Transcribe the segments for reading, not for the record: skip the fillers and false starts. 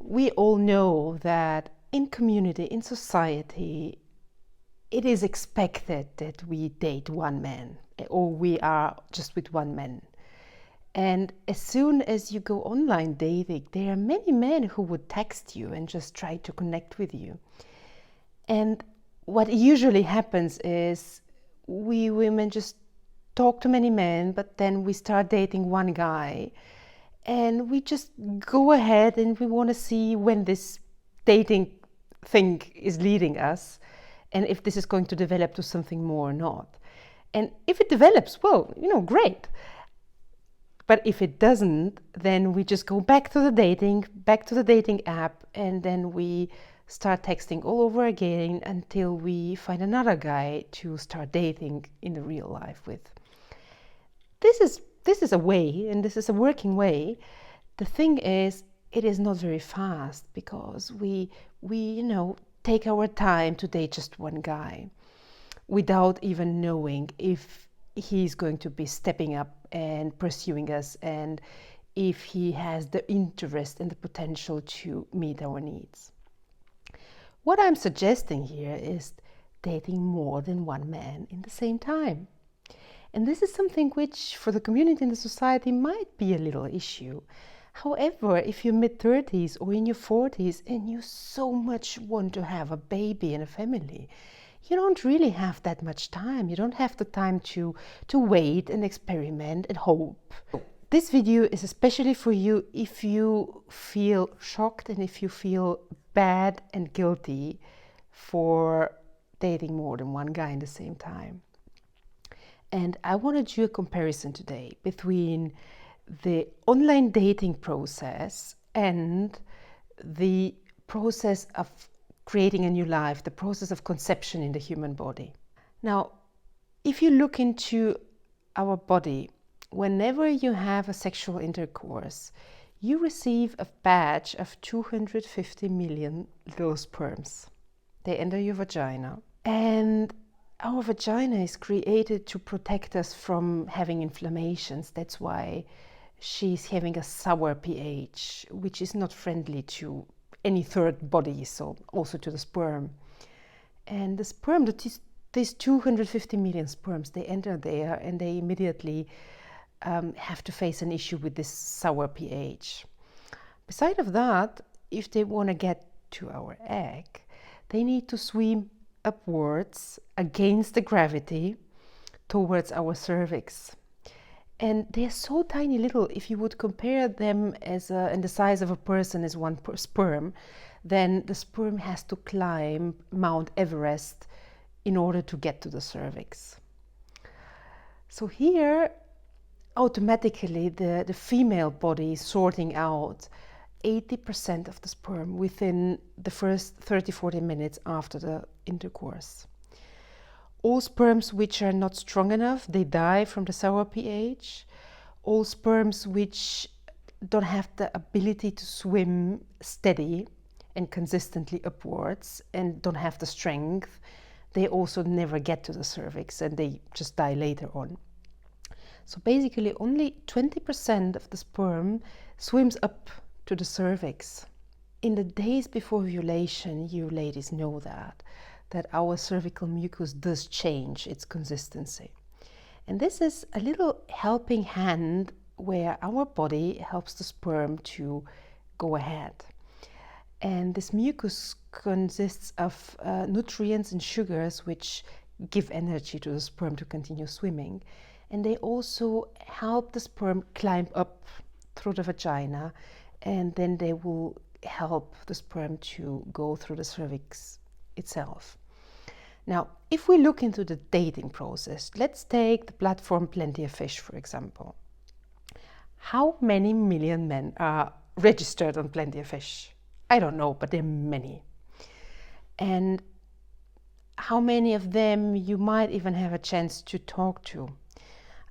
we all know that in community, in society, it is expected that we date one man, or we are just with one man. And as soon as you go online dating, there are many men who would text you and just try to connect with you. And what usually happens is we women just talk to many men, but then we start dating one guy. And we just go ahead and we want to see when this dating thing is leading us and if this is going to develop to something more or not. And if it develops, well, great. But if it doesn't, then we just go back to the dating app, and then we start texting all over again until we find another guy to start dating in the real life with. This is a way, and this is a working way. The thing is, it is not very fast because we take our time to date just one guy without even knowing if he's going to be stepping up and pursuing us, and if he has the interest and the potential to meet our needs. What I'm suggesting here is dating more than one man in the same time. And this is something which for the community and the society might be a little issue. However, if you're mid-30s or in your 40s and you so much want to have a baby and a family, you don't really have that much time. You don't have the time to wait and experiment and hope. This video is especially for you if you feel shocked and if you feel bad and guilty for dating more than one guy in the same time. And I want to do a comparison today between the online dating process and the process of creating a new life, the process of conception in the human body. Now, if you look into our body, whenever you have a sexual intercourse, you receive a batch of 250 million little sperms. They enter your vagina. And our vagina is created to protect us from having inflammations. That's why she's having a sour pH, which is not friendly to any third body, so also to the sperm. And the sperm, these 250 million sperms, they enter there and they immediately have to face an issue with this sour pH. Beside of that, if they want to get to our egg, they need to swim upwards against the gravity towards our cervix. And they're so tiny little, if you would compare them in the size of a person as one sperm, then the sperm has to climb Mount Everest in order to get to the cervix. So here, automatically, the female body is sorting out 80% of the sperm within the first 30-40 minutes after the intercourse. All sperms which are not strong enough, they die from the sour pH. All sperms which don't have the ability to swim steady and consistently upwards and don't have the strength, they also never get to the cervix and they just die later on. So basically only 20% of the sperm swims up to the cervix. In the days before ovulation, you ladies know that our cervical mucus does change its consistency. And this is a little helping hand where our body helps the sperm to go ahead. And this mucus consists of nutrients and sugars which give energy to the sperm to continue swimming. And they also help the sperm climb up through the vagina, and then they will help the sperm to go through the cervix itself. Now, if we look into the dating process, let's take the platform Plenty of Fish, for example. How many million men are registered on Plenty of Fish? I don't know, but there are many. And how many of them you might even have a chance to talk to?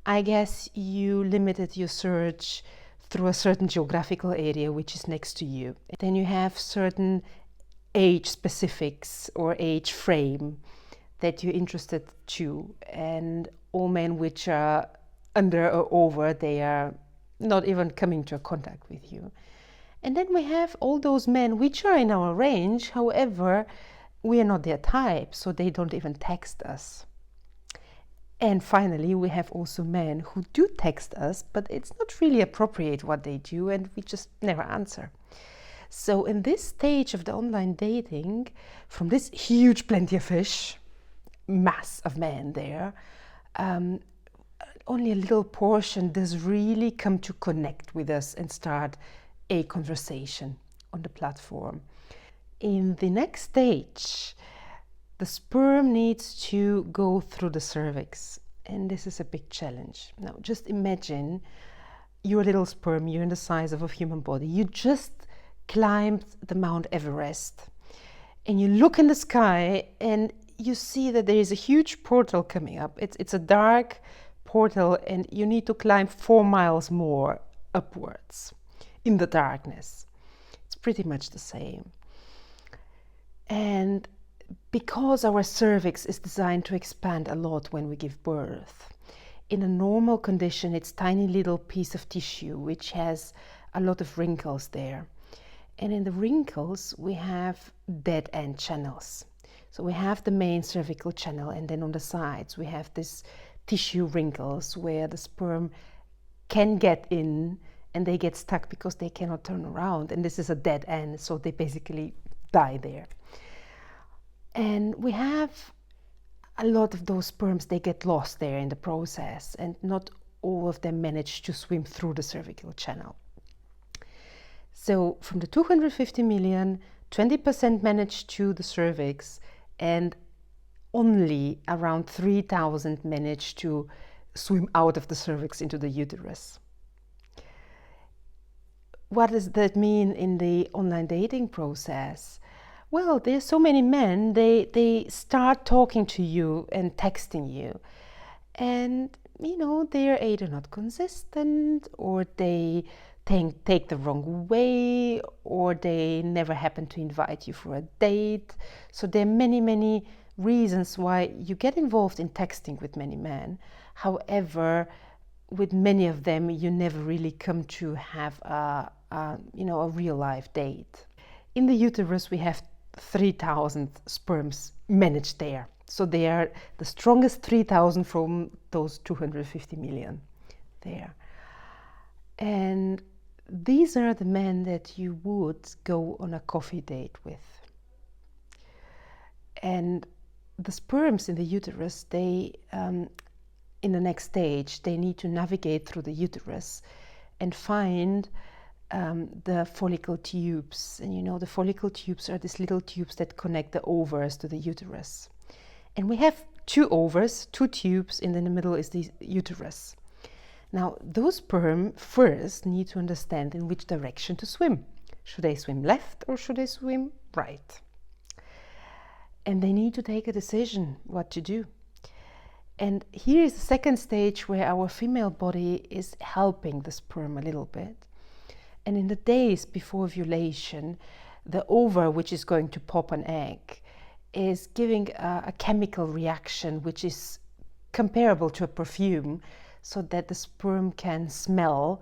I guess you limited your search through a certain geographical area which is next to you. Then you have certain age specifics or age frame that you're interested to, and all men which are under or over, they are not even coming to a contact with you. And then we have all those men which are in our range, however, we are not their type, so they don't even text us. And finally, we have also men who do text us, but it's not really appropriate what they do, and we just never answer. So in this stage of the online dating, from this huge plenty of fish, mass of men there, only a little portion does really come to connect with us and start a conversation on the platform. In the next stage, the sperm needs to go through the cervix, and this is a big challenge. Now, just imagine your little sperm, you're in the size of a human body. You just climbed the Mount Everest, and you look in the sky, and you see that there is a huge portal coming up. It's a dark portal, and you need to climb 4 miles more upwards in the darkness. It's pretty much the same. And because our cervix is designed to expand a lot when we give birth, in a normal condition, it's tiny little piece of tissue which has a lot of wrinkles there. And in the wrinkles, we have dead end channels. So we have the main cervical channel, and then on the sides, we have this tissue wrinkles where the sperm can get in and they get stuck because they cannot turn around. And this is a dead end, so they basically die there. And we have a lot of those sperms, they get lost there in the process, and not all of them manage to swim through the cervical channel. So from the 250 million, 20% manage to the cervix, and only around 3,000 manage to swim out of the cervix into the uterus. What does that mean in the online dating process? Well, there's so many men, they start talking to you and texting you. And, they're either not consistent, or they take the wrong way, or they never happen to invite you for a date. So there are many, many reasons why you get involved in texting with many men. However, with many of them, you never really come to have a real life date. In the uterus, we have 3,000 sperms managed there. So they are the strongest 3,000 from those 250 million there. And these are the men that you would go on a coffee date with. And the sperms in the uterus, they, in the next stage, they need to navigate through the uterus and find the follicle tubes. And the follicle tubes are these little tubes that connect the ovaries to the uterus. And we have 2 ovaries, 2 tubes, and in the middle is the uterus. Now, those sperm first need to understand in which direction to swim. Should they swim left or should they swim right? And they need to take a decision what to do. And here is the second stage where our female body is helping the sperm a little bit. And in the days before ovulation, the ova, which is going to pop an egg, is giving a chemical reaction which is comparable to a perfume, so that the sperm can smell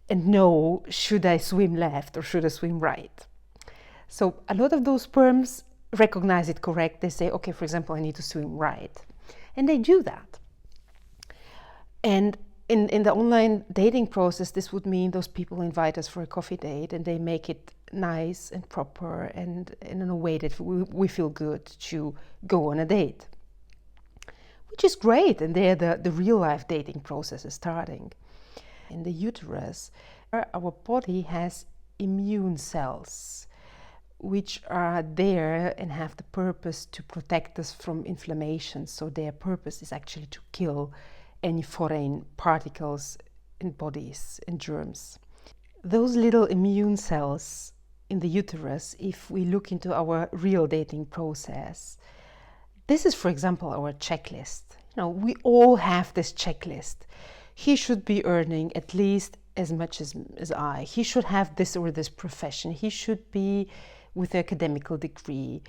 and know, should I swim left or should I swim right? So a lot of those sperms recognize it correct. They say, okay, for example, I need to swim right. And they do that. And in the online dating process, this would mean those people invite us for a coffee date, and they make it nice and proper and in a way that we feel good to go on a date. Which is great, and there the real life dating process is starting. In the uterus, our body has immune cells which are there and have the purpose to protect us from inflammation. So their purpose is actually to kill any foreign particles in bodies and germs. Those little immune cells in the uterus, if we look into our real dating process, this is, for example, our checklist. We all have this checklist. He should be earning at least as much as I. He should have this or this profession. He should be with an academical degree.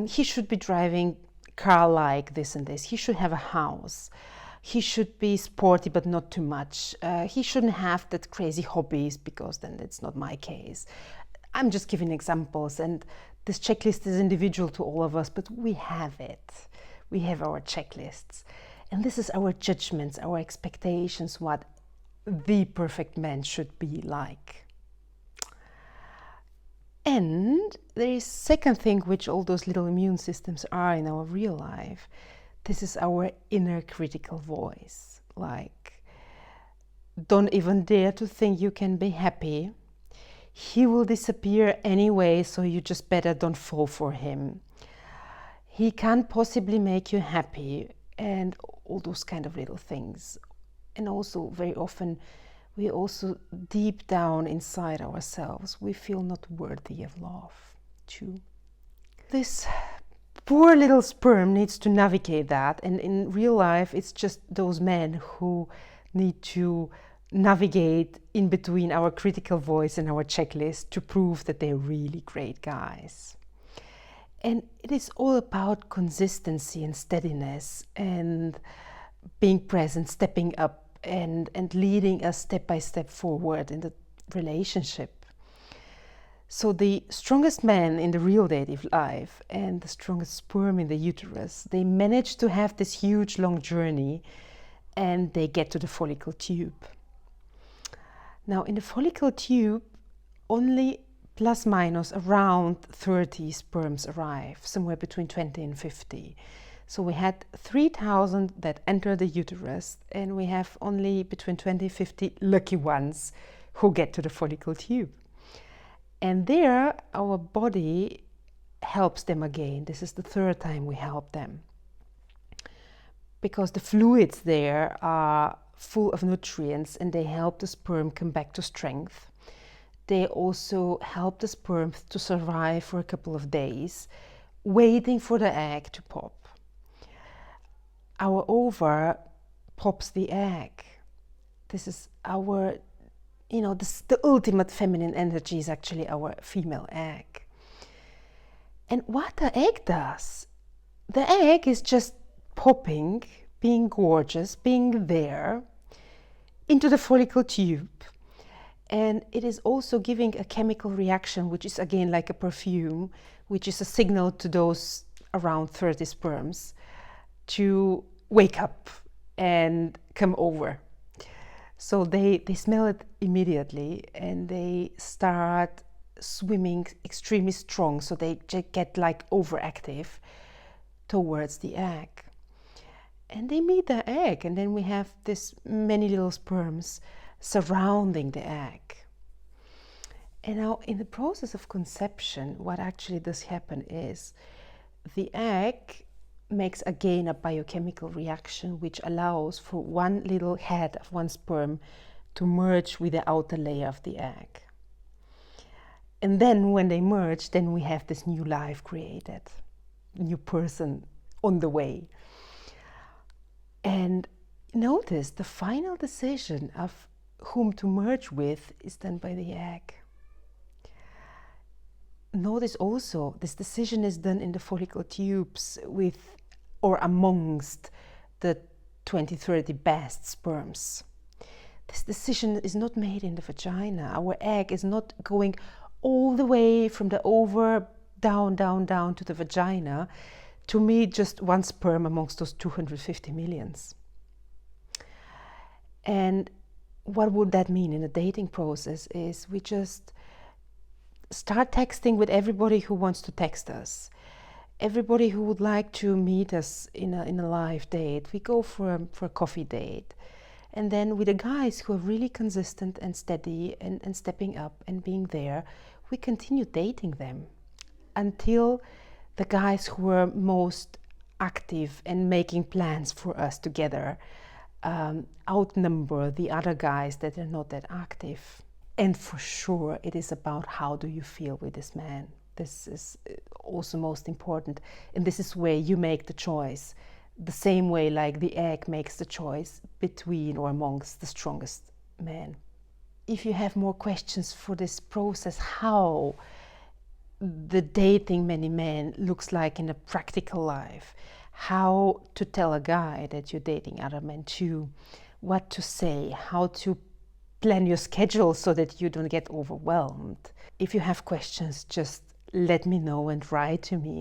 He should be driving car like this and this. He should have a house. He should be sporty, but not too much. He shouldn't have that crazy hobbies, because then it's not my case. I'm just giving examples, and this checklist is individual to all of us, but we have it. We have our checklists. And this is our judgments, our expectations, what the perfect man should be like. And there is second thing, which all those little immune systems are in our real life. This is our inner critical voice. Like, don't even dare to think you can be happy. He will disappear anyway, so you just better don't fall for him. He can't possibly make you happy, and all those kind of little things. And also very often we also deep down inside ourselves, we feel not worthy of love too. This poor little sperm needs to navigate that, and in real life it's just those men who need to navigate in between our critical voice and our checklist to prove that they're really great guys. And it is all about consistency and steadiness and being present, stepping up, and leading us step by step forward in the relationship. So the strongest man in the real dating life and the strongest sperm in the uterus, they manage to have this huge long journey, and they get to the follicle tube. Now in the follicle tube, only plus minus around 30 sperms arrive, somewhere between 20 and 50. So we had 3,000 that enter the uterus, and we have only between 20 and 50 lucky ones who get to the follicle tube. And there our body helps them again. This is the third time we help them, because the fluids there are full of nutrients, and they help the sperm come back to strength. They also help the sperm to survive for a couple of days, waiting for the egg to pop. Our ova pops the egg. This is our, the ultimate feminine energy is actually our female egg. And what the egg does, the egg is just popping, being gorgeous, being there into the follicle tube. And it is also giving a chemical reaction, which is again like a perfume, which is a signal to those around 30 sperms to wake up and come over. So they smell it immediately, and they start swimming extremely strong, so they get like overactive towards the egg. And they meet the egg, and then we have this many little sperms surrounding the egg. And now in the process of conception, what actually does happen is the egg makes again a biochemical reaction, which allows for one little head of one sperm to merge with the outer layer of the egg. And then when they merge, then we have this new life created, new person on the way. And notice the final decision of whom to merge with is done by the egg. Notice also this decision is done in the follicle tubes with or amongst the 20-30 best sperms. This decision is not made in the vagina. Our egg is not going all the way from the ova down to the vagina to meet just one sperm amongst those 250 millions. And what would that mean in the dating process is we just start texting with everybody who wants to text us, everybody who would like to meet us in a live date. We go for a coffee date. And then with the guys who are really consistent and steady and stepping up and being there, we continue dating them until the guys who are most active and making plans for us together outnumber the other guys that are not that active. And for sure, it is about how do you feel with this man. This is also most important. And this is where you make the choice, the same way like the egg makes the choice between or amongst the strongest men. If you have more questions for this process, how the dating many men looks like in a practical life, how to tell a guy that you're dating other men too, what to say, how to plan your schedule so that you don't get overwhelmed. If you have questions, just let me know and write to me.